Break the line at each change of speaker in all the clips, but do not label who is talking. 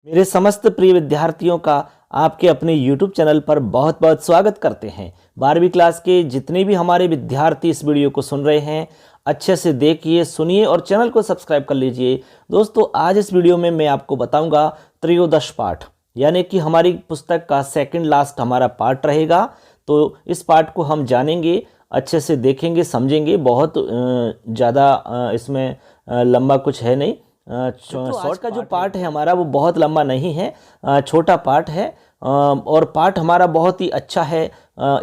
मेरे समस्त प्रिय विद्यार्थियों का आपके अपने YouTube चैनल पर बहुत बहुत स्वागत करते हैं। 12वीं क्लास के जितने भी हमारे विद्यार्थी इस वीडियो को सुन रहे हैं, अच्छे से देखिए, सुनिए और चैनल को सब्सक्राइब कर लीजिए। दोस्तों, आज इस वीडियो में मैं आपको बताऊंगा त्रयोदश पाठ, यानी कि हमारी पुस्तक का सेकंड लास्ट हमारा पार्ट रहेगा। तो इस पार्ट को हम जानेंगे, अच्छे से देखेंगे, समझेंगे। बहुत ज़्यादा इसमें लंबा कुछ है नहीं। शॉर्ट का जो पार्ट है हमारा वो बहुत लंबा नहीं है, छोटा पार्ट है और पार्ट हमारा बहुत ही अच्छा है।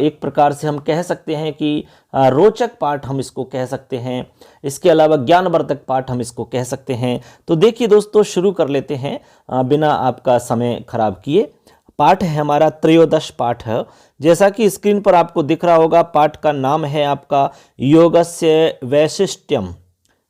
एक प्रकार से हम कह सकते हैं कि रोचक पार्ट हम इसको कह सकते हैं। इसके अलावा ज्ञानवर्धक पार्ट हम इसको कह सकते हैं। तो देखिए दोस्तों, शुरू कर लेते हैं बिना आपका समय खराब किए। पाठ है हमारा त्रयोदश पाठ है, जैसा कि स्क्रीन पर आपको दिख रहा होगा। पाठ का नाम है आपका योगस्य वैशिष्ट्यम।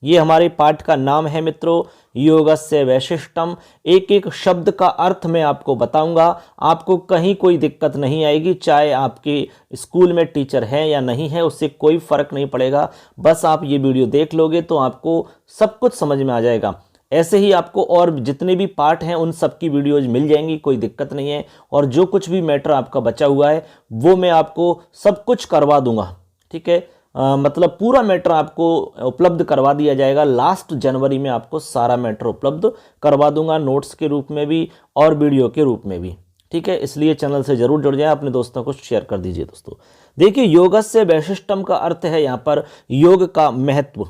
ये हमारे पाठ का नाम है मित्रों, योगस्य वैशिष्ट्यम। एक एक शब्द का अर्थ मैं आपको बताऊंगा, आपको कहीं कोई दिक्कत नहीं आएगी। चाहे आपके स्कूल में टीचर है या नहीं है, उससे कोई फर्क नहीं पड़ेगा। बस आप ये वीडियो देख लोगे तो आपको सब कुछ समझ में आ जाएगा। ऐसे ही आपको और जितने भी पार्ट हैं उन सब की वीडियोज मिल जाएंगी, कोई दिक्कत नहीं है। और जो कुछ भी मैटर आपका बचा हुआ है वो मैं आपको सब कुछ करवा दूंगा, ठीक है। मतलब पूरा मैटर आपको उपलब्ध करवा दिया जाएगा। लास्ट जनवरी में आपको सारा मैटर उपलब्ध करवा दूंगा, नोट्स के रूप में भी और वीडियो के रूप में भी, ठीक है। इसलिए चैनल से जरूर जुड़ जाए, अपने दोस्तों को शेयर कर दीजिए। दोस्तों देखिए, योगस्य वैशिष्ट्यम का अर्थ है यहाँ पर योग का महत्व।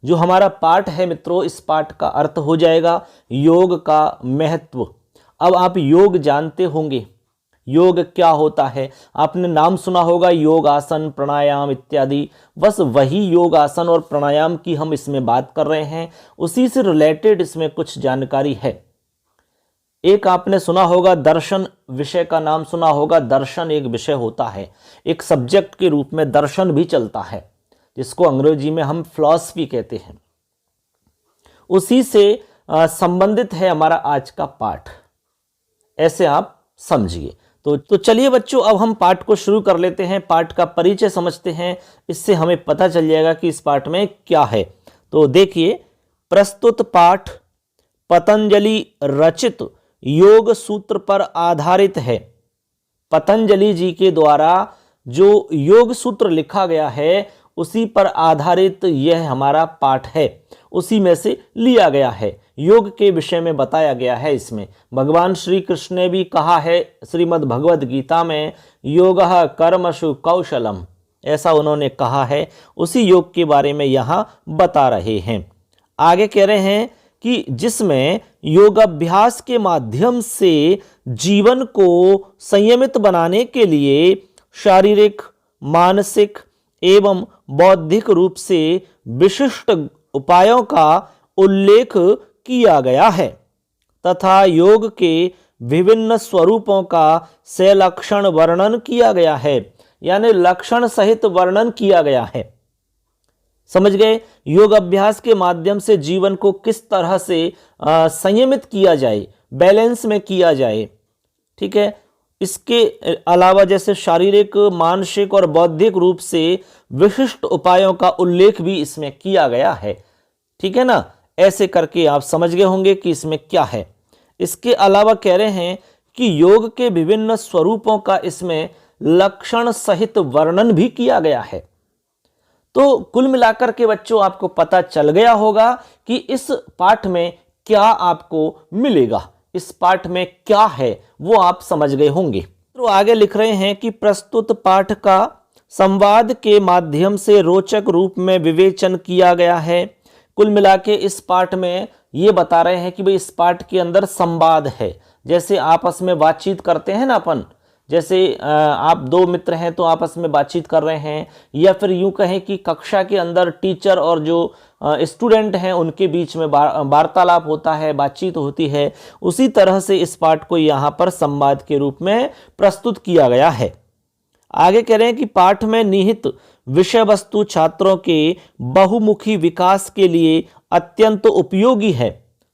जो हमारा पाठ है मित्रों, इस पाठ का अर्थ हो जाएगा योग का महत्व। अब आप योग जानते होंगे, योग क्या होता है, आपने नाम सुना होगा योग आसन, प्राणायाम इत्यादि। बस वही योग आसन और प्राणायाम की हम इसमें बात कर रहे हैं, उसी से रिलेटेड इसमें कुछ जानकारी है। एक आपने सुना होगा दर्शन, विषय का नाम सुना होगा। दर्शन एक विषय होता है, एक सब्जेक्ट के रूप में दर्शन भी चलता है, जिसको अंग्रेजी में हम फिलॉसफी कहते हैं। उसी से संबंधित है हमारा आज का पाठ, ऐसे आप समझिए। तो चलिए बच्चों, अब हम पाठ को शुरू कर लेते हैं। पाठ का परिचय समझते हैं, इससे हमें पता चल जाएगा कि इस पाठ में क्या है। तो देखिए, प्रस्तुत पाठ पतंजलि रचित योग सूत्र पर आधारित है। पतंजलि जी के द्वारा जो योग सूत्र लिखा गया है उसी पर आधारित यह हमारा पाठ है, उसी में से लिया गया है। योग के विषय में बताया गया है इसमें। भगवान श्री कृष्ण ने भी कहा है श्रीमद् भगवद गीता में, योगः कर्मसु कौशलम, ऐसा उन्होंने कहा है। उसी योग के बारे में यहाँ बता रहे हैं। आगे कह रहे हैं कि जिसमें योगाभ्यास के माध्यम से जीवन को संयमित बनाने के लिए शारीरिक, मानसिक एवं बौद्धिक रूप से विशिष्ट उपायों का उल्लेख किया गया है तथा योग के विभिन्न स्वरूपों का सलक्षण वर्णन किया गया है, यानी लक्षण सहित वर्णन किया गया है। समझ गए? योग अभ्यास के माध्यम से जीवन को किस तरह से संयमित किया जाए, बैलेंस में किया जाए, ठीक है। इसके अलावा जैसे शारीरिक, मानसिक और बौद्धिक रूप से विशिष्ट उपायों का उल्लेख भी इसमें किया गया है, ठीक है ना। ऐसे करके आप समझ गए होंगे कि इसमें क्या है। इसके अलावा कह रहे हैं कि योग के विभिन्न स्वरूपों का इसमें लक्षण सहित वर्णन भी किया गया है। तो कुल मिलाकर के बच्चों आपको पता चल गया होगा कि इस पाठ में क्या आपको मिलेगा, इस पाठ में क्या है वो आप समझ गए होंगे। तो आगे लिख रहे हैं कि प्रस्तुत पाठ का संवाद के माध्यम से रोचक रूप में विवेचन किया गया है। कुल मिला के इस पाठ में ये बता रहे हैं कि भाई इस पाठ के अंदर संवाद है। जैसे आपस में बातचीत करते हैं ना अपन, जैसे आप दो मित्र हैं तो आपस में बातचीत कर रहे हैं, या फिर यूं कहें कि कक्षा के अंदर टीचर और जो स्टूडेंट हैं उनके बीच में वार्तालाप होता है, बातचीत होती है। उसी तरह से इस पाठ को यहाँ पर संवाद के रूप में प्रस्तुत किया गया है। आगे कह रहे हैं कि पाठ में निहित विषय वस्तु छात्रों के बहुमुखी विकास के लिए अत्यंत उपयोगी है।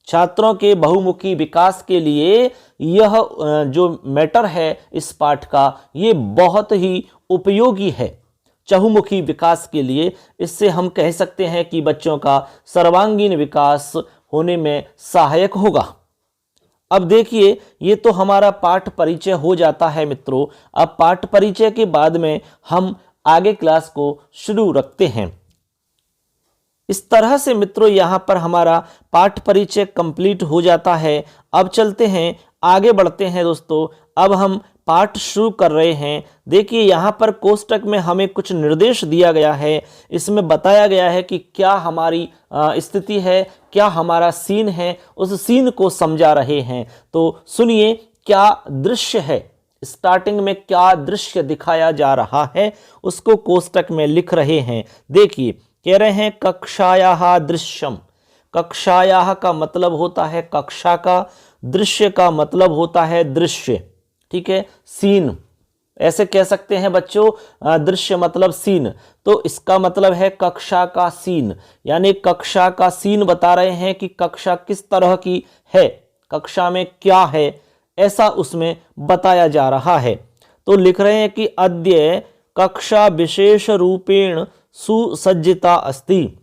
छात्रों के बहुमुखी विकास के लिए यह जो मैटर है इस पाठ का, ये बहुत ही उपयोगी है चहुमुखी विकास के लिए। इससे हम कह सकते हैं कि बच्चों का सर्वांगीण विकास होने में सहायक होगा। अब देखिए ये तो हमारा पाठ परिचय हो जाता है मित्रों। अब पाठ परिचय के बाद में हम आगे क्लास को शुरू रखते हैं। इस तरह से मित्रों यहाँ पर हमारा पाठ परिचय कंप्लीट हो जाता है। अब चलते हैं, आगे बढ़ते हैं दोस्तों। अब हम पाठ शुरू कर रहे हैं। देखिए यहाँ पर कोष्टक में हमें कुछ निर्देश दिया गया है। इसमें बताया गया है कि क्या हमारी स्थिति है, क्या हमारा सीन है, उस सीन को समझा रहे हैं। तो सुनिए क्या दृश्य है, स्टार्टिंग में क्या दृश्य दिखाया जा रहा है उसको कोष्टक में लिख रहे हैं। देखिए कह रहे हैं कक्षायाः दृश्यम। कक्षायाः का मतलब होता है कक्षा का, दृश्य का मतलब होता है दृश्य, ठीक है, सीन ऐसे कह सकते हैं बच्चों। दृश्य मतलब सीन, तो इसका मतलब है कक्षा का सीन, यानी कक्षा का सीन बता रहे हैं कि कक्षा किस तरह की है, कक्षा में क्या है, ऐसा उसमें बताया जा रहा है। तो लिख रहे हैं कि अद्य कक्षा विशेष रूपेण सुसज्जिता अस्ति।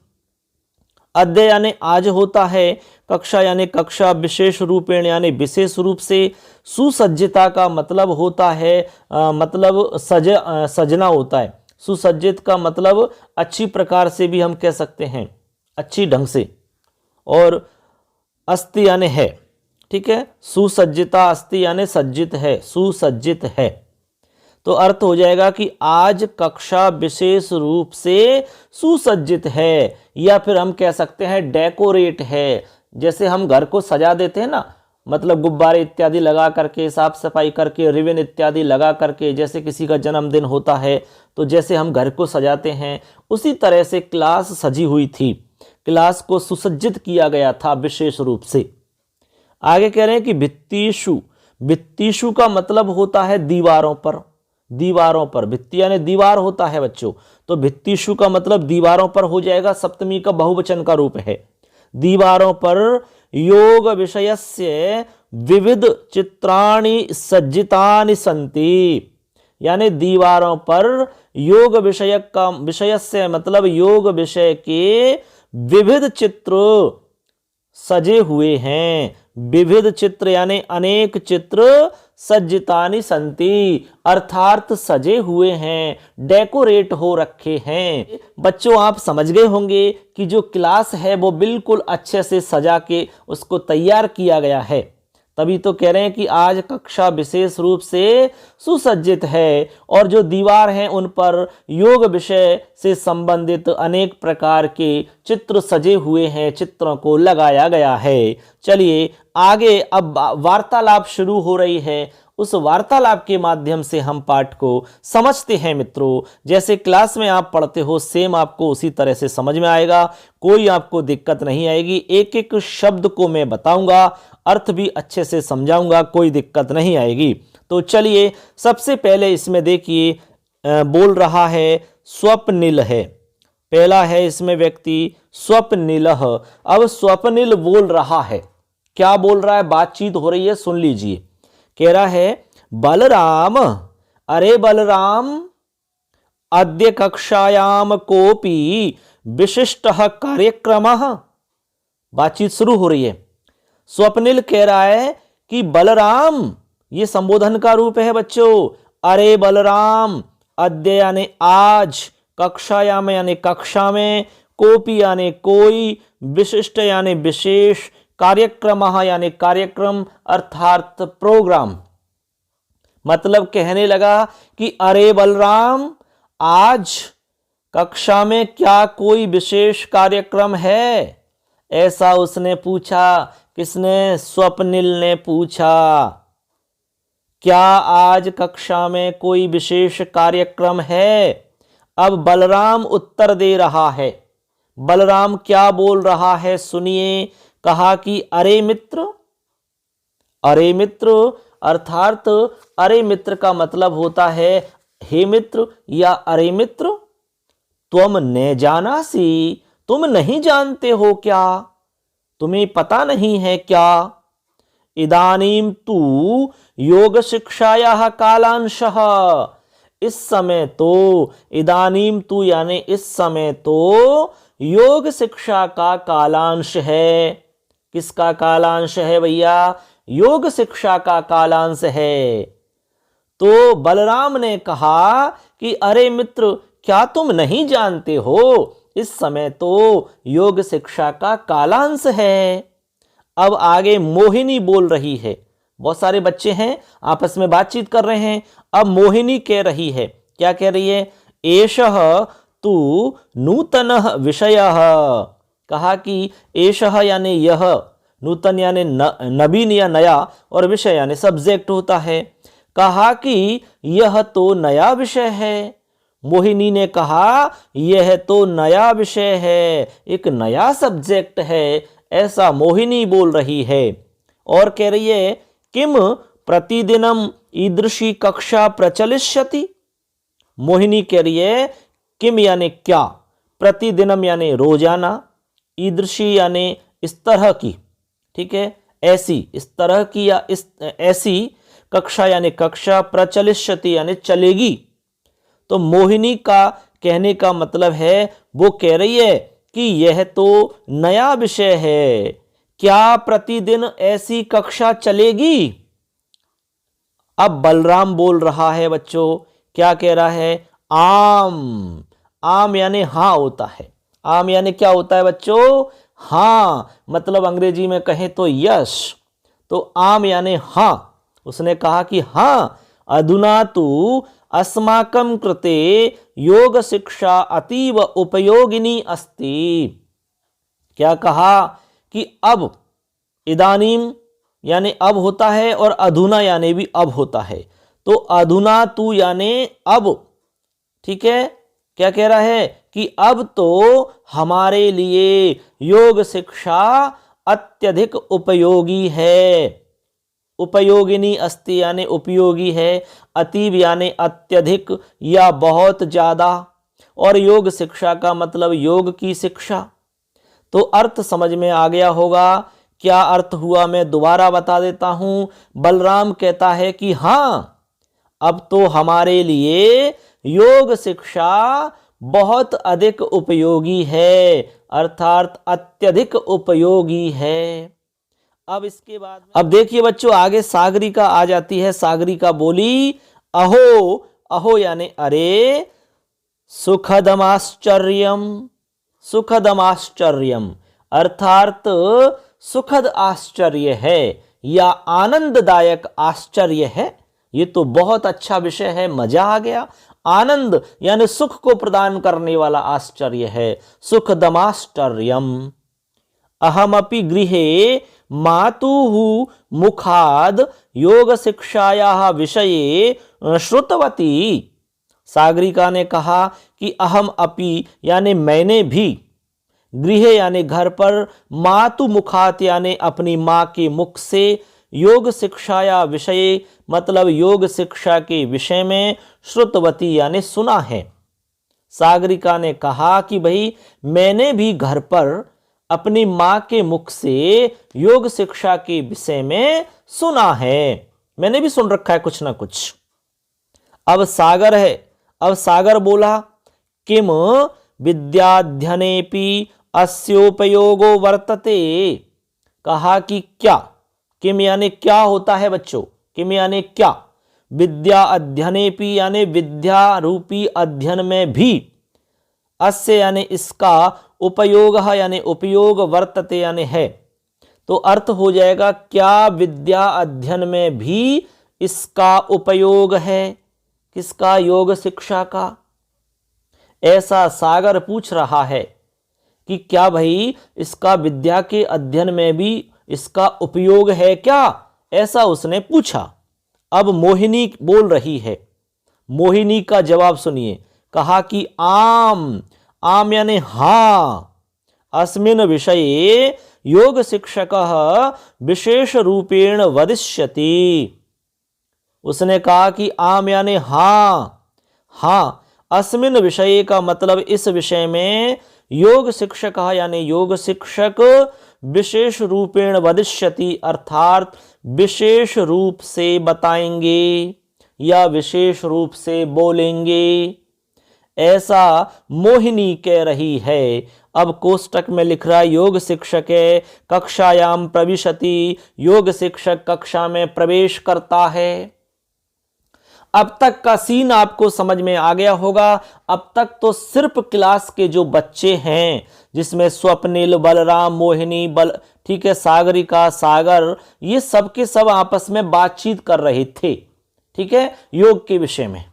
अद्य यानी आज होता है, कक्षा यानी कक्षा विशेष रूपेण यानी विशेष रूप से, सुसज्जिता का मतलब होता है मतलब सजना होता है। सुसज्जित का मतलब अच्छी प्रकार से भी हम कह सकते हैं, अच्छी ढंग से, और अस्ति यानी है, ठीक है। सुसज्जिता अस्ति यानी सज्जित है, सुसज्जित है। तो अर्थ हो जाएगा कि आज कक्षा विशेष रूप से सुसज्जित है, या फिर हम कह सकते हैं डेकोरेट है। जैसे हम घर को सजा देते हैं ना, मतलब गुब्बारे इत्यादि लगा करके, साफ सफाई करके, रिबन इत्यादि लगा करके, जैसे किसी का जन्मदिन होता है तो जैसे हम घर को सजाते हैं, उसी तरह से क्लास सजी हुई थी, क्लास को सुसज्जित किया गया था विशेष रूप से। आगे कह रहे हैं कि भित्तिषु। भित्तिषु का मतलब होता है दीवारों पर, दीवारों पर, भित्ति यानी दीवार होता है बच्चों, तो भित्तिषु का मतलब दीवारों पर हो जाएगा, सप्तमी का बहुवचन का रूप है। दीवारों पर योग विषयस्य विविध चित्राणि सज्जितानि सन्ति, यानी दीवारों पर योग विषयक का, विषयस्य मतलब योग विषय के विविध चित्र सजे हुए हैं। विविध चित्र यानी अनेक चित्र, सज्जितानि संति अर्थात सजे हुए हैं, डेकोरेट हो रखे हैं। बच्चों आप समझ गए होंगे कि जो क्लास है वो बिल्कुल अच्छे से सजा के उसको तैयार किया गया है। तभी तो कह रहे हैं कि आज कक्षा विशेष रूप से सुसज्जित है, और जो दीवार हैं उन पर योग विषय से संबंधित अनेक प्रकार के चित्र सजे हुए हैं, चित्रों को लगाया गया है। चलिए आगे अब वार्तालाप शुरू हो रही है, उस वार्तालाप के माध्यम से हम पाठ को समझते हैं मित्रों। जैसे क्लास में आप पढ़ते हो सेम आपको उसी तरह से समझ में आएगा, कोई आपको दिक्कत नहीं आएगी। एक एक शब्द को मैं बताऊंगा, अर्थ भी अच्छे से समझाऊंगा, कोई दिक्कत नहीं आएगी। तो चलिए सबसे पहले इसमें देखिए बोल रहा है स्वप्निल है, पहला है इसमें व्यक्ति स्वप्निल। अब स्वप्निल बोल रहा है, क्या बोल रहा है, बातचीत हो रही है, सुन लीजिए। कह रहा है बलराम, अरे बलराम, अद्य कक्षायाम कोपी विशिष्ट कार्यक्रमः। बातचीत शुरू हो रही है। स्वप्निल कह रहा है कि बलराम, ये संबोधन का रूप है बच्चों। अरे बलराम, अद्य यानी आज, कक्षायाम यानी कक्षा में, कोपी यानी कोई, विशिष्ट यानी विशेष, कार्यक्रम यानी कार्यक्रम अर्थात प्रोग्राम। मतलब कहने लगा कि अरे बलराम, आज कक्षा में क्या कोई विशेष कार्यक्रम है, ऐसा उसने पूछा। किसने? स्वप्निल ने पूछा। क्या आज कक्षा में कोई विशेष कार्यक्रम है? अब बलराम उत्तर दे रहा है। बलराम क्या बोल रहा है सुनिए। कहा कि अरे मित्र, अरे मित्र अर्थात अरे मित्र का मतलब होता है हे मित्र या अरे मित्र, तुम न जानासी, तुम नहीं जानते हो क्या, तुम्हें पता नहीं है क्या। इदानीम तू योग शिक्षायाः कालांशः, इस समय तो, इदानीम तू यानी इस समय तो योग शिक्षा का कालांश है। किसका कालांश है भैया? योग शिक्षा का कालांश है। तो बलराम ने कहा कि अरे मित्र, क्या तुम नहीं जानते हो, इस समय तो योग शिक्षा का कालांश है। अब आगे मोहिनी बोल रही है। बहुत सारे बच्चे हैं, आपस में बातचीत कर रहे हैं। अब मोहिनी कह रही है, क्या कह रही है? एषः तु नूतनः विषयः। कहा कि एषः यानी यह, नूतन यानी नवीन या नया, और विषय यानी सब्जेक्ट होता है। कहा कि यह तो नया विषय है। मोहिनी ने कहा यह तो नया विषय है, एक नया सब्जेक्ट है, ऐसा मोहिनी बोल रही है। और कह रही है किम प्रतिदिनम ईदृशी कक्षा प्रचलिष्यति। मोहिनी कह रही है किम यानी क्या, प्रतिदिनम यानी रोजाना, ईदृशी यानी इस तरह की, ठीक है, ऐसी, इस तरह की या इस ऐसी, कक्षा यानी कक्षा, प्रचलिष्यति यानी चलेगी। तो मोहिनी का कहने का मतलब है, वो कह रही है कि यह तो नया विषय है, क्या प्रतिदिन ऐसी कक्षा चलेगी? अब बलराम बोल रहा है बच्चों, क्या कह रहा है? आम। आम यानी हाँ होता है। आम यानी क्या होता है बच्चों? हाँ, मतलब अंग्रेजी में कहें तो यस। तो आम यानी हाँ। उसने कहा कि हाँ, अधुना तु अस्माकं कृते योग शिक्षा अतीव उपयोगिनी अस्ति। क्या कहा कि अब, इदानीम यानी अब होता है, और अधुना यानी भी अब होता है। तो अधुना तू यानी अब, ठीक है। क्या कह रहा है कि अब तो हमारे लिए योग शिक्षा अत्यधिक उपयोगी है। उपयोगिनी अस्ति यानी उपयोगी है, अतीव यानी अत्यधिक या बहुत ज्यादा, और योग शिक्षा का मतलब योग की शिक्षा। तो अर्थ समझ में आ गया होगा। क्या अर्थ हुआ मैं दोबारा बता देता हूं। बलराम कहता है कि हाँ, अब तो हमारे लिए योग शिक्षा बहुत अधिक उपयोगी है, अर्थात अत्यधिक उपयोगी है। अब इसके बाद अब देखिए बच्चों, आगे सागरिका आ जाती है। सागरिका बोली अहो। अहो यानी अरे, सुखदमाश्चर्यम। सुखदमाश्चर्यम अर्थात सुखद आश्चर्य है या आनंददायक आश्चर्य है। ये तो बहुत अच्छा विषय है, मजा आ गया। आनंद यानी सुख को प्रदान करने वाला आश्चर्य है, सुखदमाश्चर्यम। अहमपि गृहे मातुः मुखाद योग शिक्षायाः विषये श्रुतवती। सागरिका ने कहा कि अहम अपि यानी मैंने भी, गृह यानी घर पर, मातु मुखात यानी अपनी माँ के मुख से, योग शिक्षाया विषय मतलब योग शिक्षा के विषय में, श्रुतवती यानी सुना है। सागरिका ने कहा कि भाई मैंने भी घर पर अपनी माँ के मुख से योग शिक्षा के विषय में सुना है, मैंने भी सुन रखा है कुछ ना कुछ। अब सागर है। अब सागर बोला किम विद्याध्यनेपि अस्योपयोगो वर्तते। कहा कि क्या, किम यानी क्या होता है बच्चों, किम यानी क्या, विद्या अध्यनेपि यानी विद्या रूपी अध्ययन में भी, अस्य यानी इसका, उपयोग यानी उपयोग, वर्तते यानी है। तो अर्थ हो जाएगा क्या विद्या अध्ययन में भी इसका उपयोग है, किसका, योग शिक्षा का। ऐसा सागर पूछ रहा है कि क्या भाई इसका विद्या के अध्ययन में भी इसका उपयोग है क्या, ऐसा उसने पूछा। अब मोहिनी बोल रही है। मोहिनी का जवाब सुनिए। कहा कि आम। आम यानी हाँ। अस्मिन् विषये योग शिक्षकः विशेष रूपेण वदिष्यति। उसने कहा कि आम यानी हाँ। हाँ, अस्मिन् विषय का मतलब इस विषय में, योग शिक्षक यानी योग शिक्षक, विशेष रूपेण वदिष्यति अर्थात विशेष रूप से बताएंगे या विशेष रूप से बोलेंगे, ऐसा मोहिनी कह रही है। अब कोष्टक में लिख रहा है योग शिक्षक कक्षायाम प्रविशति, योग शिक्षक कक्षा में प्रवेश करता है। अब तक का सीन आपको समझ में आ गया होगा। अब तक तो सिर्फ क्लास के जो बच्चे हैं, जिसमें स्वप्निल, बलराम, मोहिनी, ठीक है, सागरिका, सागर, ये सब के सब आपस में बातचीत कर रहे थे, ठीक है, योग के विषय में।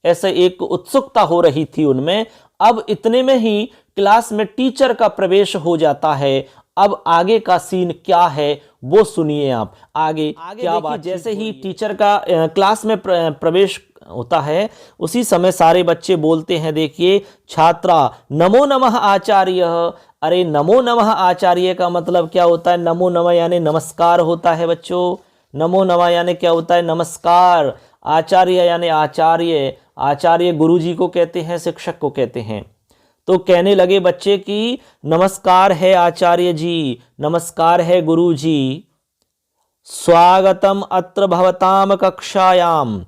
ऐसे एक उत्सुकता हो रही थी उनमें। अब इतने में ही क्लास में टीचर का प्रवेश हो जाता है। अब आगे का सीन क्या है वो सुनिए आप। आगे क्या बात। जैसे ही टीचर का क्लास में प्रवेश होता है, उसी समय सारे बच्चे बोलते हैं, देखिए, छात्रा नमो नमः आचार्य। अरे नमो नमः आचार्य का मतलब क्या होता है? नमो नमः यानी नमस्कार होता है बच्चों। नमो नमः यानी क्या होता है? नमस्कार। आचार्य यानी आचार्य। आचार्य गुरुजी को कहते हैं, शिक्षक को कहते हैं। तो कहने लगे बच्चे कि नमस्कार है आचार्य जी, नमस्कार है गुरुजी। स्वागतम अत्र भवताम कक्षायाम।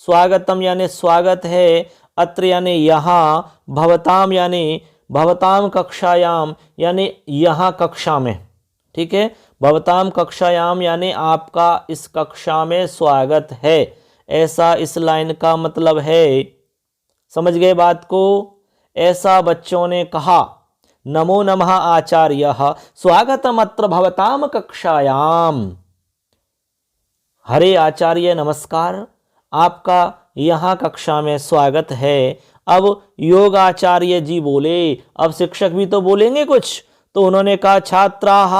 स्वागतम यानी स्वागत है, अत्र यानी यहाँ, भवताम यानी भवताम कक्षायाम यानी यहाँ कक्षा में, ठीक है। भवताम कक्षायाम यानी आपका इस कक्षा में स्वागत है, ऐसा इस लाइन का मतलब है। समझ गए बात को? ऐसा बच्चों ने कहा। नमो नमः आचार्यः स्वागतम अत्र भवताम कक्षायाम। हरे आचार्य नमस्कार, आपका यहाँ कक्षा में स्वागत है। अब योगाचार्य जी बोले, अब शिक्षक भी तो बोलेंगे कुछ। तो उन्होंने कहा छात्राः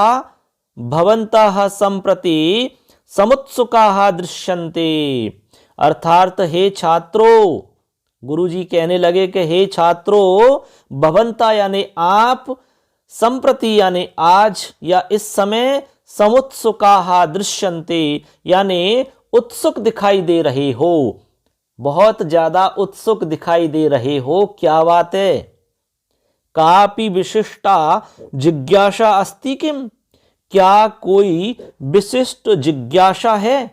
भवन्तः सम्प्रति समुत्सुकाः दृश्यन्ते। अर्थात हे छात्रों, गुरुजी कहने लगे कि हे छात्रों, भवंता यानी आप, संप्रति यानी आज या इस समय, समुत्सुकाः दृश्यन्ते यानी उत्सुक दिखाई दे रहे हो, बहुत ज्यादा उत्सुक दिखाई दे रहे हो। क्या बात है? कापि विशिष्टा जिज्ञासा अस्ति किम? क्या कोई विशिष्ट जिज्ञासा है?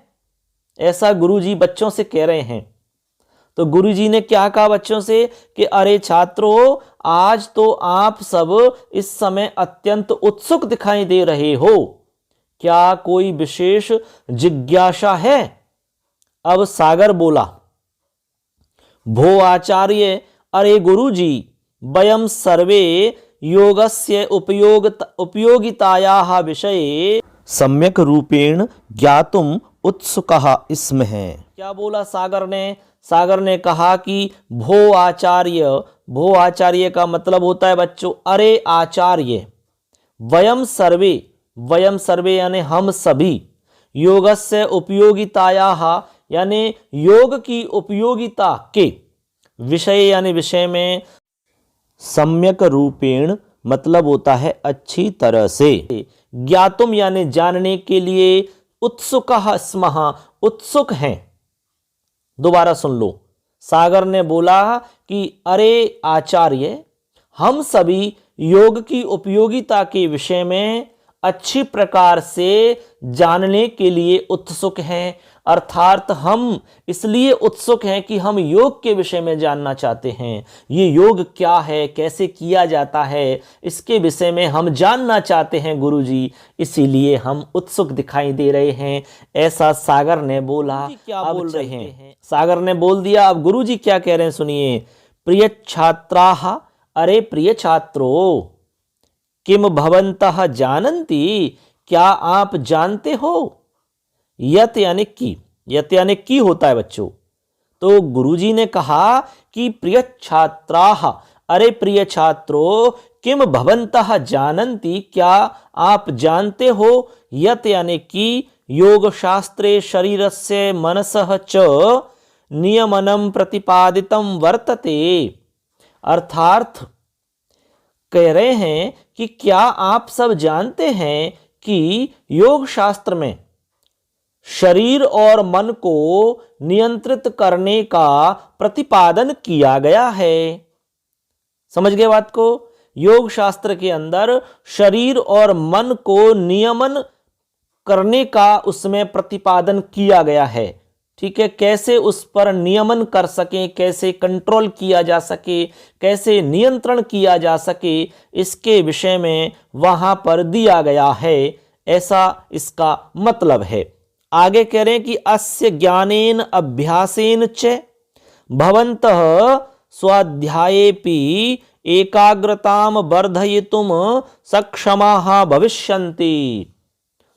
ऐसा गुरुजी बच्चों से कह रहे हैं। तो गुरुजी ने क्या कहा बच्चों से कि अरे छात्रों, आज तो आप सब इस समय अत्यंत उत्सुक दिखाई दे रहे हो, क्या कोई विशेष जिज्ञासा है? अब सागर बोला, भो आचार्य, अरे गुरुजी, वयम सर्वे योगस्य उपयोगितायाः विषये सम्यक रूपेण ज्ञातुम उत्सुकः स्मः। क्या बोला सागर ने? सागर ने कहा कि भो आचार्य। भो आचार्य का मतलब होता है बच्चों अरे आचार्य। वयम सर्वे, वयम सर्वे यानी हम सभी, योगस्य उपयोगितायाः यानी योग की उपयोगिता के, विषय यानी विषय में, सम्यक रूपेण मतलब होता है अच्छी तरह से, ज्ञातुम यानी जानने के लिए, उत्सुकः स्मः उत्सुक हैं। दोबारा सुन लो, सागर ने बोला कि अरे आचार्य, हम सभी योग की उपयोगिता के विषय में अच्छी प्रकार से जानने के लिए उत्सुक हैं। अर्थात हम इसलिए उत्सुक हैं कि हम योग के विषय में जानना चाहते हैं। ये योग क्या है, कैसे किया जाता है, इसके विषय में हम जानना चाहते हैं गुरुजी, इसीलिए हम उत्सुक दिखाई दे रहे हैं। ऐसा सागर ने बोला। क्या बोल रहे हैं? सागर ने बोल दिया। अब गुरुजी क्या कह रहे हैं सुनिए। प्रिय छात्राः, अरे प्रिय छात्रों, किम भवन्तः जानन्ति, क्या आप जानते हो? यत यानी की, यत यानी की होता है बच्चों। तो गुरुजी ने कहा कि प्रिय छात्राः, अरे प्रिय छात्रों, किम भवन्तः जानन्ति, क्या आप जानते हो? यत यानी कि योग शास्त्रे शरीरस्य मनसः च नियमनं प्रतिपादितं वर्तते। अर्थात कह रहे हैं कि क्या आप सब जानते हैं कि योग शास्त्र में शरीर और मन को नियंत्रित करने का प्रतिपादन किया गया है। समझ गए बात को? योग शास्त्र के अंदर शरीर और मन को नियमन करने का उसमें प्रतिपादन किया गया है। ठीक है, कैसे उस पर नियमन कर सकें, कैसे कंट्रोल किया जा सके, कैसे नियंत्रण किया जा सके, इसके विषय में वहां पर दिया गया है, ऐसा इसका मतलब है। आगे कह रहे हैं कि अस्य ज्ञानेन अभ्यासेन च भवन्तः स्वाध्यायेपि एकाग्रताम वर्धयितुम सक्षमाः भविष्यन्ति।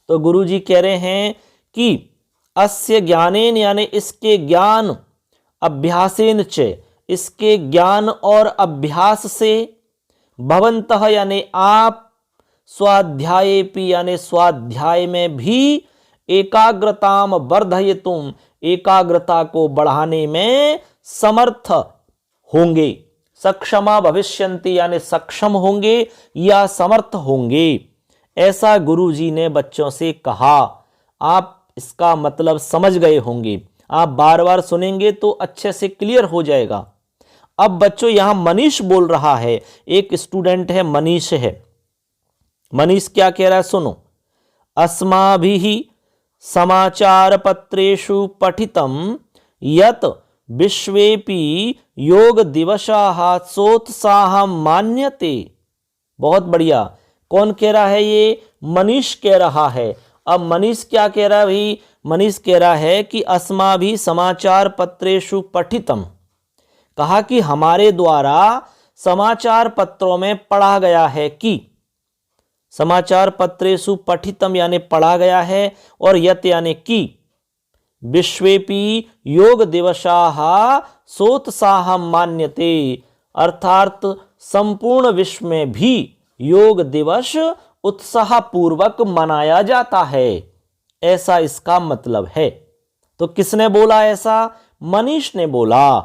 तो गुरुजी कह रहे हैं कि अस्य ज्ञानेन यानी इसके ज्ञान, अभ्यासेन च इसके ज्ञान और अभ्यास से, भवन्तः यानी आप, स्वाध्यायेपि यानी स्वाध्याय में भी, एकाग्रताम वर्धयितुम एकाग्रता को बढ़ाने में समर्थ होंगे, सक्षमा भविष्यन्ति यानी सक्षम होंगे या समर्थ होंगे, ऐसा गुरुजी ने बच्चों से कहा। आप इसका मतलब समझ गए होंगे, आप बार बार सुनेंगे तो अच्छे से क्लियर हो जाएगा। अब बच्चों यहां मनीष बोल रहा है, एक स्टूडेंट है, मनीष है। मनीष क्या कह रहा है, सुनो। अस्माभिः समाचार पत्रेषु पठितं यत् विश्वेपि योग दिवसाः सोत्साहं मान्यते। बहुत बढ़िया। कौन कह रहा है, ये मनीष कह रहा है। अब मनीष क्या कह रहा है भाई, मनीष कह रहा है कि अस्माभिः समाचार पत्रेषु पठितम, कहा कि हमारे द्वारा समाचार पत्रों में पढ़ा गया है कि, समाचार पत्रेषु पठितम यानी पढ़ा गया है, और यत यानी कि, विश्वेपि योग दिवसाः सोत्साहं मान्यते, अर्थात संपूर्ण विश्व में भी योग दिवस उत्साह पूर्वक मनाया जाता है, ऐसा इसका मतलब है। तो किसने बोला ऐसा, मनीष ने बोला।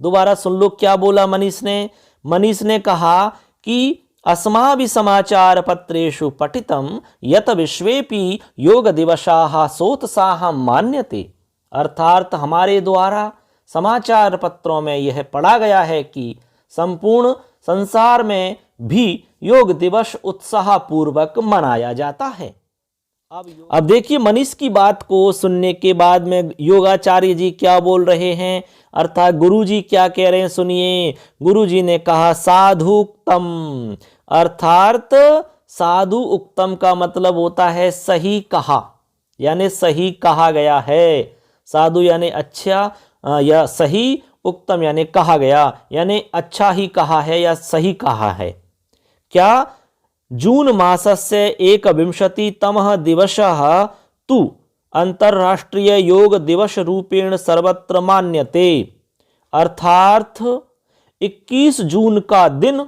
दोबारा सुन लो क्या बोला मनीष ने। मनीष ने कहा कि अस्माभिः समाचार पत्रेषु पठितं यत विश्वेपि योग दिवसाः सोत्साहं मान्यते, अर्थात हमारे द्वारा समाचार पत्रों में यह पढ़ा गया है कि संपूर्ण संसार में भी योग दिवस उत्साह पूर्वक मनाया जाता है। अब देखिए मनीष की बात को सुनने के बाद में योगाचार्य जी क्या बोल रहे हैं, अर्थात गुरु जी क्या कह रहे हैं, सुनिए। गुरु जी ने कहा साधु उक्तम, अर्थात साधु उक्तम का मतलब होता है सही कहा, यानी सही कहा गया है। साधु यानी अच्छा या सही, उक्तम यानी कहा गया, यानी अच्छा ही कहा है या सही कहा है। क्या जून मासस्य 21तमः दिवसः तु अंतर्राष्ट्रीय योग दिवस रूपेण सर्वत्र मान्यते, अर्थात 21 जून का दिन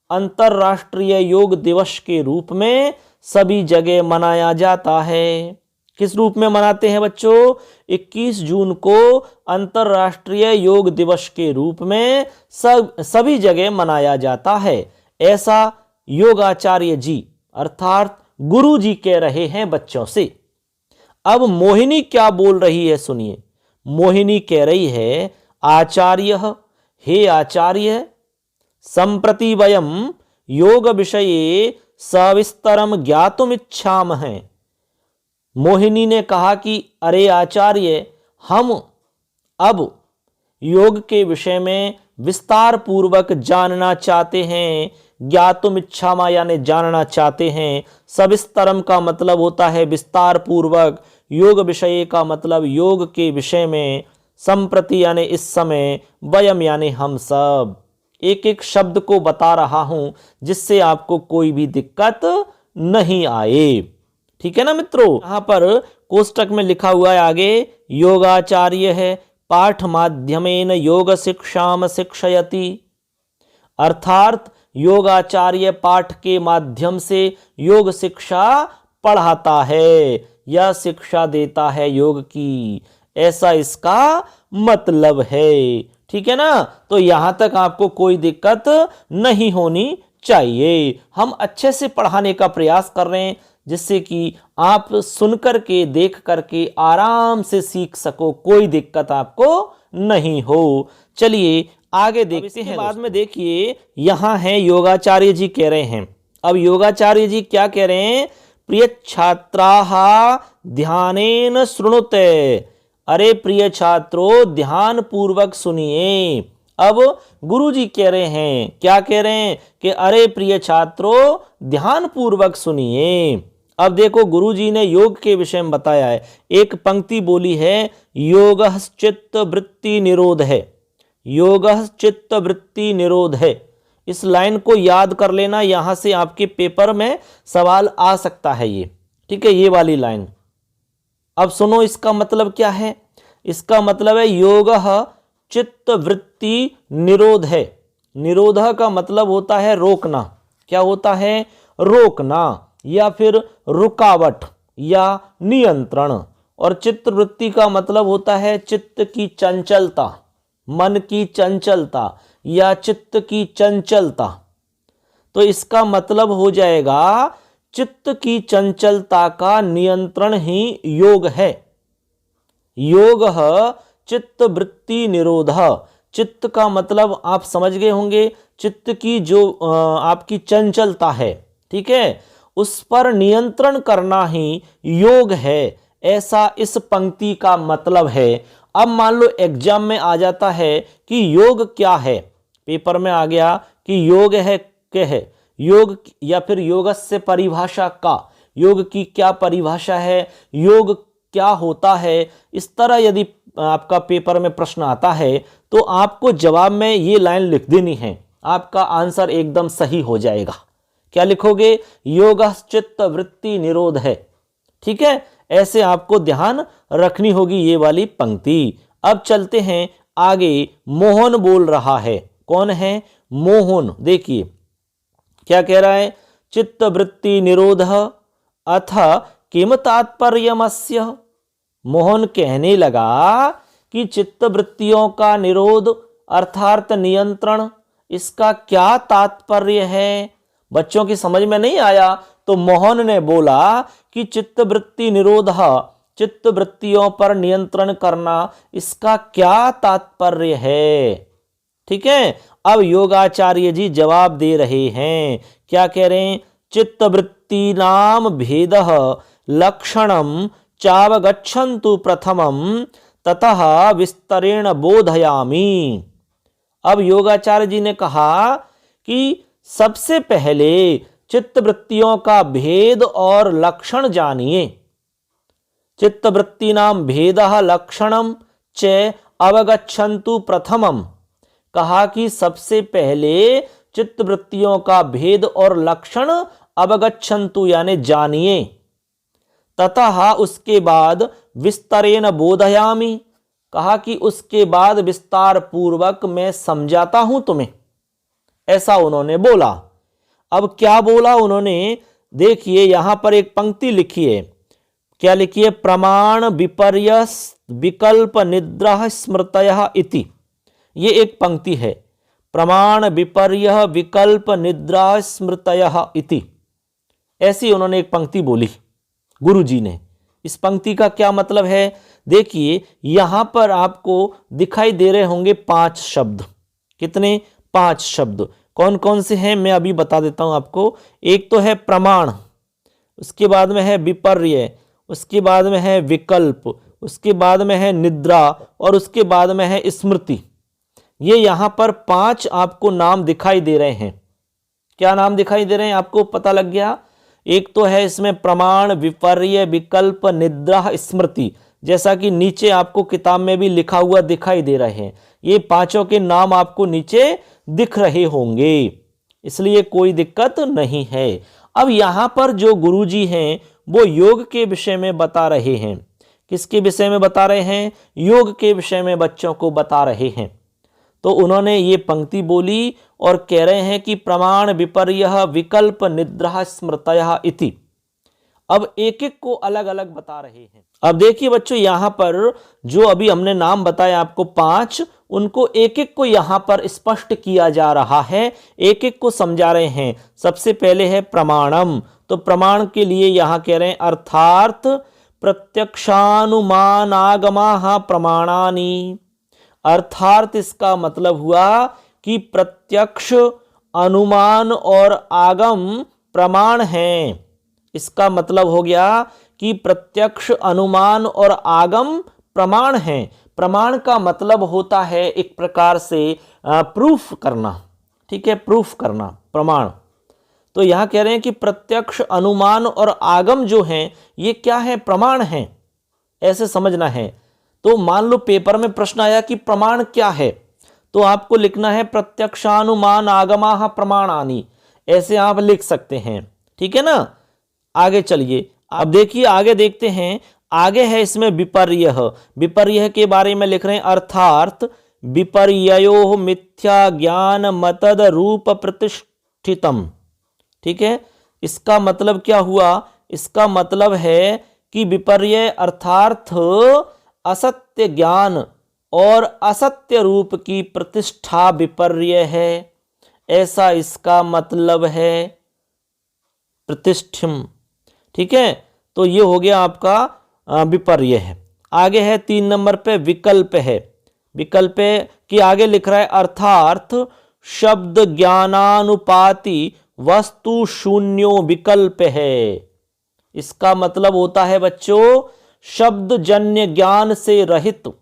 अंतर्राष्ट्रीय योग दिवस के रूप में सभी जगह मनाया जाता है। किस रूप में मनाते हैं बच्चों, 21 जून को अंतर्राष्ट्रीय योग दिवस के रूप में सभी जगह मनाया जाता है, ऐसा योगाचार्य जी अर्थात गुरु जी कह रहे हैं बच्चों से। अब मोहिनी क्या बोल रही है, सुनिए। मोहिनी कह रही है आचार्य, हे आचार्य, संप्रति वयम योग विषये सविस्तरम ज्ञातुमिच्छामहे। मोहिनी ने कहा कि अरे आचार्य, हम अब योग के विषय में विस्तार पूर्वक जानना चाहते हैं। ज्ञातुम इच्छामा यानी जानना चाहते हैं। सविस्तरम का मतलब होता है विस्तार पूर्वक, योग विषय का मतलब योग के विषय में, संप्रति यानी इस समय, वयम यानी हम सब। एक एक शब्द को बता रहा हूं जिससे आपको कोई भी दिक्कत नहीं आए, ठीक है ना मित्रों। यहां पर कोष्टक में लिखा हुआ है आगे, योगाचार्य है पाठ माध्यमेन योग शिक्षाम शिक्षयति, अर्थात योगाचार्य पाठ के माध्यम से योग शिक्षा पढ़ाता है या शिक्षा देता है योग की, ऐसा इसका मतलब है, ठीक है ना। तो यहां तक आपको कोई दिक्कत नहीं होनी चाहिए। हम अच्छे से पढ़ाने का प्रयास कर रहे हैं जिससे कि आप सुन करके देख करके आराम से सीख सको, कोई दिक्कत आपको नहीं हो। चलिए आगे देखते हैं। बाद में देखिए यहां है योगाचार्य जी कह रहे हैं। अब योगाचार्य जी क्या कह रहे हैं, प्रिय छात्राः ध्यानेन शृणुते, अरे प्रिय छात्रों ध्यान पूर्वक सुनिए। अब गुरुजी कह रहे हैं, क्या कह रहे हैं कि अरे प्रिय छात्रों ध्यान पूर्वक सुनिए। अब देखो गुरुजी ने योग के विषय में बताया है। एक पंक्ति बोली है, योगः चित्त वृत्ति निरोध है। योगः चित्त वृत्ति निरोध है। इस लाइन को याद कर लेना, यहां से आपके पेपर में सवाल आ सकता है ये, ठीक है, ये वाली लाइन। अब सुनो इसका मतलब क्या है। इसका मतलब है योगः चित्त वृत्ति निरोध है। निरोध का मतलब होता है रोकना। क्या होता है? रोकना या फिर रुकावट या नियंत्रण। और चित्त वृत्ति का मतलब होता है चित्त की चंचलता, मन की चंचलता या चित्त की चंचलता। तो इसका मतलब हो जाएगा चित्त की चंचलता का नियंत्रण ही योग है। योगः चित्त वृत्ति निरोध। चित्त का मतलब आप समझ गए होंगे, चित्त की जो आपकी चंचलता है, ठीक है, उस पर नियंत्रण करना ही योग है, ऐसा इस पंक्ति का मतलब है। अब मान लो एग्जाम में आ जाता है कि योग क्या है, पेपर में आ गया कि योग है क्या है, योग या फिर योगस्य परिभाषा का, योग की क्या परिभाषा है, योग क्या होता है। इस तरह यदि आपका पेपर में प्रश्न आता है तो आपको जवाब में ये लाइन लिख देनी है, आपका आंसर एकदम सही हो जाएगा। क्या लिखोगे? योगः चित्त वृत्ति निरोध है, ठीक है। ऐसे आपको ध्यान रखनी होगी ये वाली पंक्ति। अब चलते हैं आगे। मोहन बोल रहा है। कौन है? मोहन। देखिए क्या कह रहा है, चित्त वृत्ति निरोध अथ किम तात्पर्यमस्य। मोहन कहने लगा कि चित्त वृत्तियों का निरोध अर्थात नियंत्रण, इसका क्या तात्पर्य है। बच्चों की समझ में नहीं आया तो मोहन ने बोला कि चित्त वृत्ति निरोध, चित्त वृत्तियों पर नियंत्रण करना, इसका क्या तात्पर्य है, ठीक है। अब योगाचार्य जी जवाब दे रहे हैं। क्या कह रहे हैं? चित्त वृत्ति नाम भेदः लक्षणम चावगच्छन्तु प्रथमम ततः विस्तरेण बोधयामि। अब योगाचार्य जी ने कहा कि सबसे पहले चित्त वृत्तियों का भेद और लक्षण जानिए। चित्त वृत्ति नाम भेदः लक्षणम च अवगच्छन्तु प्रथमम। कहा कि सबसे पहले चित्त वृत्तियों का भेद और लक्षण अवगच्छन्तु यानी जानिए, ततः उसके बाद विस्तरेण बोधयामि। कहा कि उसके बाद विस्तार पूर्वक मैं समझाता हूं तुम्हें, ऐसा उन्होंने बोला। अब क्या बोला उन्होंने, देखिए यहां पर एक पंक्ति लिखी है। क्या लिखी है? प्रमाण विपर्य विकल्प निद्रा स्मृतयः इति। ये एक पंक्ति है, प्रमाण विपर्य विकल्प निद्रा स्मृतयः इति। ऐसी उन्होंने एक पंक्ति बोली गुरुजी ने। इस पंक्ति का क्या मतलब है? देखिए यहां पर आपको दिखाई दे रहे होंगे 5 शब्द। कितने? 5 शब्द। कौन कौन से हैं मैं अभी बता देता हूं आपको। एक तो है प्रमाण, उसके बाद में है विपर्य, उसके बाद में है विकल्प, उसके बाद में है निद्रा और उसके बाद में है स्मृति। ये यहां पर 5 आपको नाम दिखाई दे रहे हैं। क्या नाम दिखाई दे रहे हैं आपको पता लग गया? एक तो है इसमें प्रमाण विपर्य विकल्प निद्रा स्मृति, जैसा कि नीचे आपको किताब में भी लिखा हुआ दिखाई दे रहे हैं। ये 5 के नाम आपको नीचे दिख रहे होंगे, इसलिए कोई दिक्कत नहीं है। अब यहां पर जो गुरुजी हैं वो योग के विषय में बता रहे हैं। किसके विषय में बता रहे हैं? योग के विषय में बच्चों को बता रहे हैं। तो उन्होंने ये पंक्ति बोली और कह रहे हैं कि प्रमाण विपर्य विकल्प निद्रा स्मृतयः इति। अब एक एक को अलग अलग बता रहे हैं। अब देखिए बच्चों, यहां पर जो अभी हमने नाम बताया आपको 5, उनको एक एक को यहां पर स्पष्ट किया जा रहा है, एक एक को समझा रहे हैं। सबसे पहले है प्रमाणम। तो प्रमाण के लिए यहां कह रहे हैं अर्थात प्रत्यक्षानुमानागमाः प्रमाणानि। अर्थात इसका मतलब हुआ कि प्रत्यक्ष, अनुमान और आगम प्रमाण हैं। इसका मतलब हो गया कि प्रत्यक्ष, अनुमान और आगम प्रमाण हैं। प्रमाण का मतलब होता है एक प्रकार से प्रूफ करना, ठीक है, प्रूफ करना, प्रमाण। तो यहां कह रहे हैं कि प्रत्यक्ष, अनुमान और आगम जो हैं ये क्या है, प्रमाण हैं, ऐसे समझना है। तो मान लो पेपर में प्रश्न आया कि प्रमाण क्या है, तो आपको लिखना है प्रत्यक्षानुमान आगमाः प्रमाणानि, ऐसे आप लिख सकते हैं, ठीक है ना। आगे चलिए, अब देखिए आगे देखते हैं। आगे है इसमें विपर्यय। विपर्यय के बारे में लिख रहे हैं, अर्थात विपर्ययो मिथ्या ज्ञान मतद रूप प्रतिष्ठितम, ठीक है। इसका मतलब क्या हुआ, इसका मतलब है कि विपर्यय अर्थात असत्य ज्ञान और असत्य रूप की प्रतिष्ठा विपर्यय है, ऐसा इसका मतलब है, प्रतिष्ठिम, ठीक है। तो ये हो गया आपका विपर्यय है। आगे है 3 नंबर पे विकल्प है। विकल्प के आगे लिख रहा है, अर्थात शब्द ज्ञानानुपाति वस्तु शून्यो विकल्प है। इसका मतलब होता है बच्चों, शब्द जन्य ज्ञान से रहित,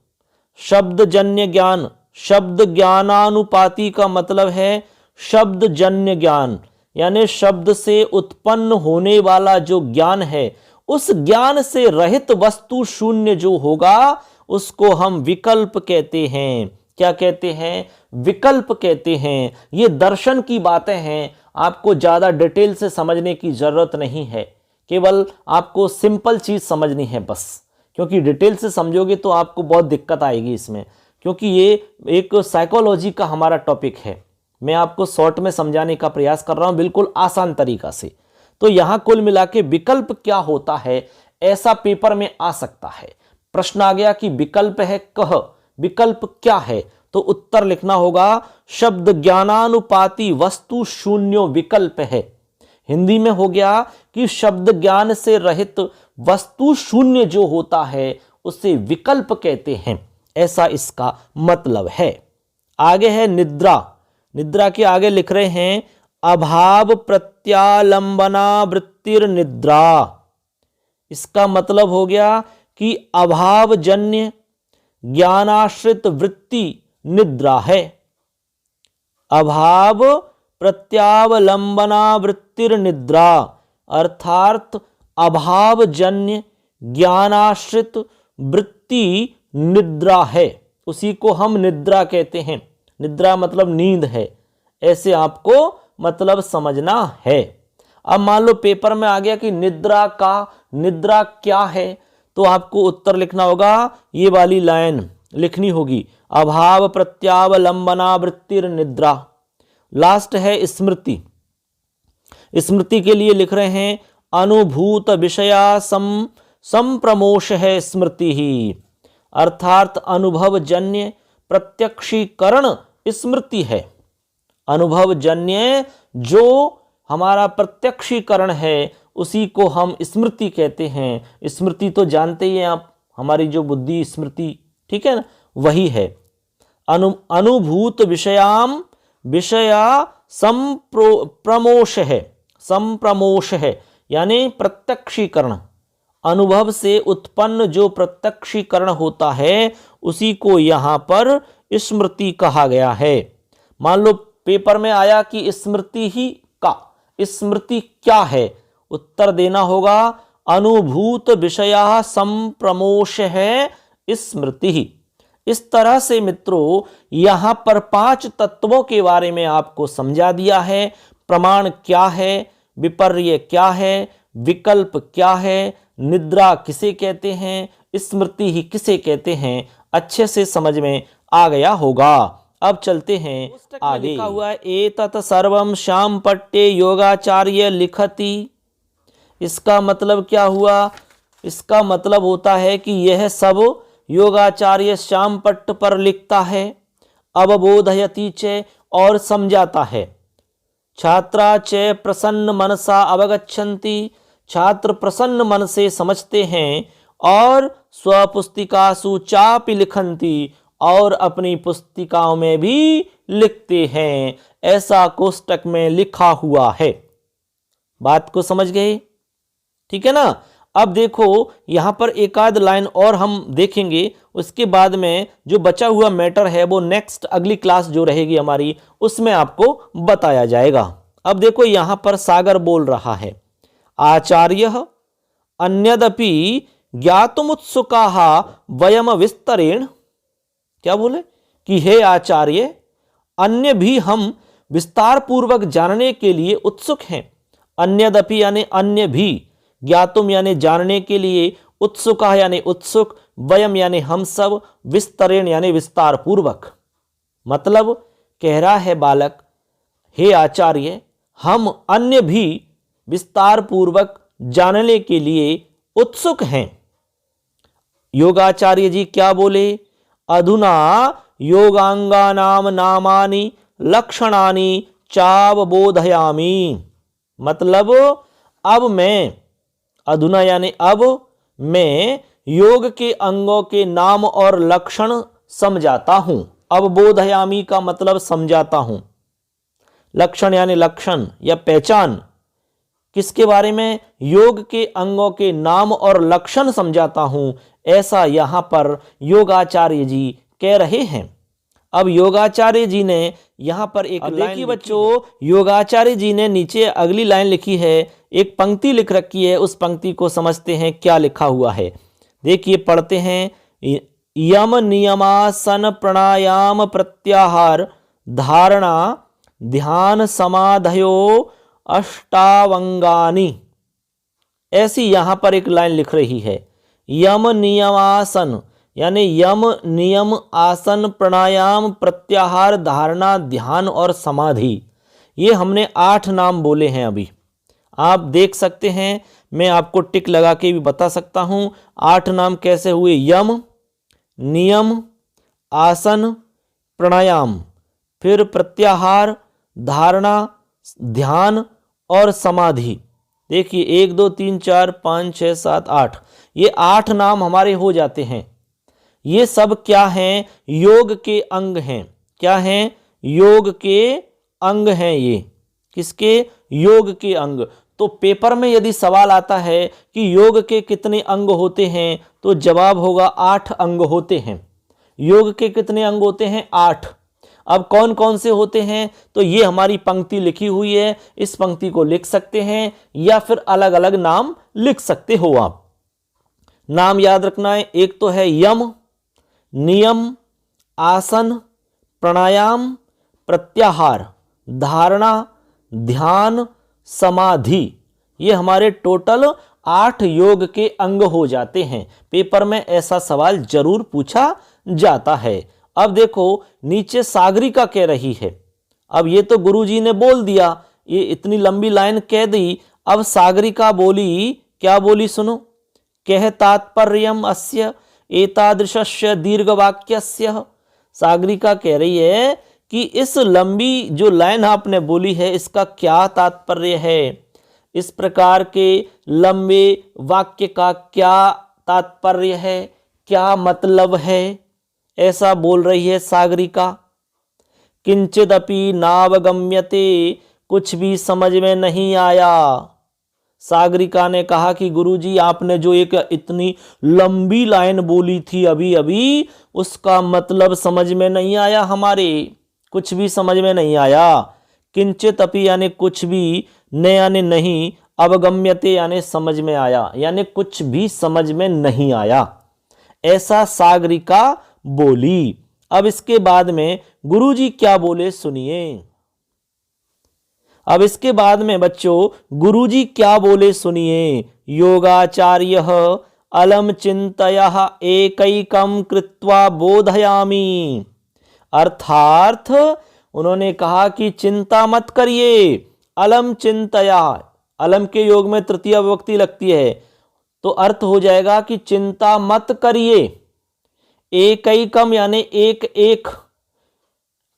शब्द जन्य ज्ञान, शब्द ज्ञानानुपाति का मतलब है शब्द जन्य ज्ञान, यानी शब्द से उत्पन्न होने वाला जो ज्ञान है, उस ज्ञान से रहित वस्तु शून्य जो होगा उसको हम विकल्प कहते हैं। क्या कहते हैं, विकल्प कहते हैं। ये दर्शन की बातें हैं, आपको ज्यादा डिटेल से समझने की जरूरत नहीं है, केवल आपको सिंपल चीज समझनी है बस, क्योंकि डिटेल से समझोगे तो आपको बहुत दिक्कत आएगी इसमें, क्योंकि ये एक साइकोलॉजी का हमारा टॉपिक है। मैं आपको शॉर्ट में समझाने का प्रयास कर रहा हूं, बिल्कुल आसान तरीका से। तो यहां कुल मिला के विकल्प क्या होता है, ऐसा पेपर में आ सकता है। प्रश्न आ गया कि विकल्प है कह, विकल्प क्या है, तो उत्तर लिखना होगा शब्द ज्ञानानुपाति वस्तु शून्यो विकल्प है। हिंदी में हो गया कि शब्द ज्ञान से रहित वस्तु शून्य जो होता है उसे विकल्प कहते हैं, ऐसा इसका मतलब है। आगे है निद्रा। निद्रा के आगे लिख रहे हैं, अभाव प्रत्यालंबना वृत्तिर निद्रा। इसका मतलब हो गया कि अभाव जन्य ज्ञानाश्रित वृत्ति निद्रा है। अभाव प्रत्यावलंबना वृत्तिर निद्रा, अर्थात अभाव जन्य ज्ञानाश्रित वृत्ति निद्रा है, उसी को हम निद्रा कहते हैं। निद्रा मतलब नींद है, ऐसे आपको मतलब समझना है। अब मान लो पेपर में आ गया कि निद्रा क्या है, तो आपको उत्तर लिखना होगा, ये वाली लाइन लिखनी होगी, अभाव प्रत्यावलंबना वृत्तिर निद्रा। लास्ट है स्मृति। स्मृति के लिए लिख रहे हैं, अनुभूत विषया संप्रमोश है स्मृति ही, अर्थात अनुभव जन्य प्रत्यक्षीकरण स्मृति है। अनुभव जन्य जो हमारा प्रत्यक्षीकरण है उसी को हम स्मृति कहते हैं। स्मृति तो जानते ही हैं आप, हमारी जो बुद्धि स्मृति, ठीक है ना, वही है। अनुभूत विषया संप्रमोश है, संप्रमोश है यानी प्रत्यक्षीकरण। अनुभव से उत्पन्न जो प्रत्यक्षीकरण होता है उसी को यहां पर स्मृति कहा गया है। मान लो पेपर में आया कि स्मृति ही का, स्मृति क्या है, उत्तर देना होगा अनुभूत विषया संप्रमोश है स्मृति ही। इस तरह से मित्रों यहां पर 5 तत्वों के बारे में आपको समझा दिया है। प्रमाण क्या है, विपर्यय क्या है, विकल्प क्या है, निद्रा किसे कहते हैं, स्मृति ही किसे कहते हैं, अच्छे से समझ में आ गया होगा। अब चलते हैं आगे। लिखा हुआ है, एतत् सर्वं श्याम पट्टे योगाचार्य लिखति। इसका मतलब क्या हुआ, इसका मतलब होता है कि यह सब योगाचार्य श्याम पट्ट पर लिखता है, अवबोधयति च और समझाता है। छात्रा च प्रसन्न मनसा अवगच्छन्ति, छात्र प्रसन्न मन से समझते हैं, और स्वपुस्तिकासु चापि लिखन्ति और अपनी पुस्तिकाओं में भी लिखते हैं, ऐसा कोष्टक में लिखा हुआ है। बात को समझ गए, ठीक है ना। अब देखो यहाँ पर एक आध लाइन और हम देखेंगे, उसके बाद में जो बचा हुआ मैटर है वो नेक्स्ट अगली क्लास जो रहेगी हमारी उसमें आपको बताया जाएगा। अब देखो यहाँ पर सागर बोल रहा है, आचार्य अन्यदपि ज्ञातुमुत्सुकाः वयम विस्तरेण। क्या बोले कि हे आचार्य, अन्य भी हम विस्तार पूर्वक जानने के लिए उत्सुक हैं। अन्यदपि यानी अन्य भी, ज्ञातुम यानी जानने के लिए, उत्सुका यानी उत्सुक, वयम यानी हम सब, विस्तरेण यानी विस्तार पूर्वक। मतलब कह रहा है बालक, हे आचार्य, हम अन्य भी विस्तार पूर्वक जानने के लिए उत्सुक हैं। योगाचार्य जी क्या बोले, अधुना योगांगानाम नामानि लक्षणानि चावबोधयामि। मतलब अब मैं, अधुना यानी अब मैं योग के अंगों के नाम और लक्षण समझाता हूं। अब बोधयामी का मतलब समझाता हूं। लक्षण यानी लक्षण या पहचान, किसके बारे में, योग के अंगों के नाम और लक्षण समझाता हूं, ऐसा यहां पर योगाचार्य जी कह रहे हैं। अब योगाचार्य जी ने यहां पर एक लाइन लिखी बच्चों, योगाचार्य जी ने नीचे अगली लाइन लिखी है, एक पंक्ति लिख रखी है, उस पंक्ति को समझते हैं क्या लिखा हुआ है। देखिए पढ़ते हैं, यम नियमासन प्राणायाम प्रत्याहार धारणा ध्यान समाधयो अष्टावंगानी। ऐसी यहां पर एक लाइन लिख रही है, यम नियमासन यानी यम नियम आसन प्राणायाम प्रत्याहार धारणा ध्यान और समाधि। ये हमने 8 नाम बोले हैं। अभी आप देख सकते हैं, मैं आपको टिक लगा के भी बता सकता हूं 8 नाम कैसे हुए। यम, नियम, आसन, प्राणायाम, फिर प्रत्याहार, धारणा, ध्यान और समाधि। देखिए 1 2 3 4 5 6 7 8, ये 8 नाम हमारे हो जाते हैं। ये सब क्या हैं, योग के अंग हैं। क्या हैं, योग के अंग हैं। ये किसके, योग के अंग। तो पेपर में यदि सवाल आता है कि योग के कितने अंग होते हैं, तो जवाब होगा 8 अंग होते हैं। योग के कितने अंग होते हैं, 8। अब कौन कौन से होते हैं, तो ये हमारी पंक्ति लिखी हुई है, इस पंक्ति को लिख सकते हैं या फिर अलग अलग नाम लिख सकते हो आप। नाम याद रखना है, एक तो है यम, नियम, आसन, प्राणायाम, प्रत्याहार, धारणा, ध्यान, समाधि। ये हमारे टोटल 8 योग के अंग हो जाते हैं। पेपर में ऐसा सवाल जरूर पूछा जाता है। अब देखो नीचे सागरिका कह रही है। अब ये तो गुरुजी ने बोल दिया, ये इतनी लंबी लाइन कह दी। अब सागरिका बोली, क्या बोली सुनो, कह तात्पर्यम अस्य एतादृशस्य दीर्घवाक्यस्य। सागरिका कह रही है कि इस लंबी जो लाइन आपने बोली है इसका क्या तात्पर्य है, इस प्रकार के लंबे वाक्य का क्या तात्पर्य है, क्या मतलब है, ऐसा बोल रही है सागरिका। किंचिदपि नावगम्यते, कुछ भी समझ में नहीं आया। सागरिका ने कहा कि गुरुजी आपने जो एक इतनी लंबी लाइन बोली थी अभी अभी, उसका मतलब समझ में नहीं आया हमारे, कुछ भी समझ में नहीं आया। किंचित अपि यानी कुछ भी, न यानी नहीं, अवगम्यते यानी समझ में आया, यानी कुछ भी समझ में नहीं आया, ऐसा सागरिका बोली। अब इसके बाद में गुरुजी क्या बोले सुनिए। अब इसके बाद में बच्चों गुरुजी क्या बोले सुनिए। योगाचार्य अलम चिंतयः एकैकं कृत्वा बोधयामि। अर्थात उन्होंने कहा कि चिंता मत करिए। अलम चिंतया, अलम के योग में तृतीय विभक्ति लगती है, तो अर्थ हो जाएगा कि चिंता मत करिए। एकैकम यानी एक एक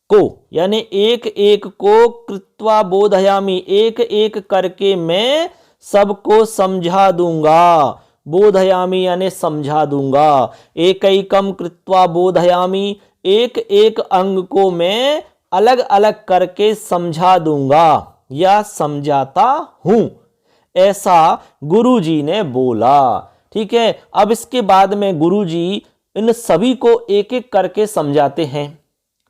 को, यानी एक एक को, कृत्वा बोधयामि एक एक करके मैं सबको समझा दूंगा। बोधयामि यानी समझा दूंगा। एकैकम कृत्वा बोधयामि, एक एक अंग को मैं अलग अलग करके समझा दूंगा या समझाता हूं, ऐसा गुरुजी ने बोला। ठीक है, अब इसके बाद में गुरुजी इन सभी को एक एक करके समझाते हैं।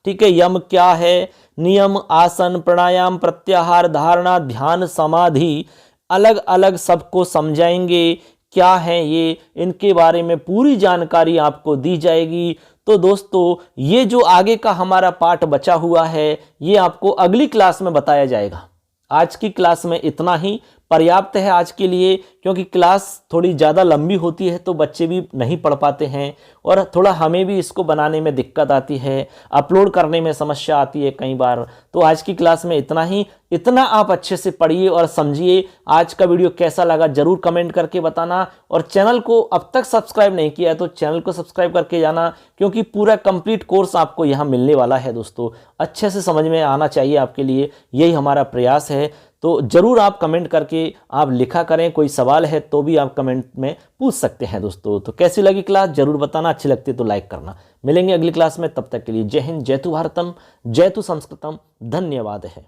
ठीक है, यम क्या है, नियम, आसन, प्राणायाम, प्रत्याहार, धारणा, ध्यान, समाधि, अलग अलग सबको समझाएंगे क्या है ये, इनके बारे में पूरी जानकारी आपको दी जाएगी। तो दोस्तों ये जो आगे का हमारा पाठ बचा हुआ है ये आपको अगली क्लास में बताया जाएगा। आज की क्लास में इतना ही पर्याप्त है आज के लिए, क्योंकि क्लास थोड़ी ज़्यादा लंबी होती है तो बच्चे भी नहीं पढ़ पाते हैं और थोड़ा हमें भी इसको बनाने में दिक्कत आती है, अपलोड करने में समस्या आती है कई बार। तो आज की क्लास में इतना ही, इतना आप अच्छे से पढ़िए और समझिए। आज का वीडियो कैसा लगा जरूर कमेंट करके बताना, और चैनल को अब तक सब्सक्राइब नहीं किया है तो चैनल को सब्सक्राइब करके जाना, क्योंकि पूरा कंप्लीट कोर्स आपको यहाँ मिलने वाला है दोस्तों। अच्छे से समझ में आना चाहिए आपके लिए, यही हमारा प्रयास है। तो जरूर आप कमेंट करके आप लिखा करें, कोई सवाल है तो भी आप कमेंट में पूछ सकते हैं दोस्तों। तो कैसी लगी क्लास जरूर बताना, अच्छी लगती है तो लाइक करना। मिलेंगे अगली क्लास में, तब तक के लिए जय हिंद, जय तु भारतम, जय तु संस्कृतम, धन्यवाद है।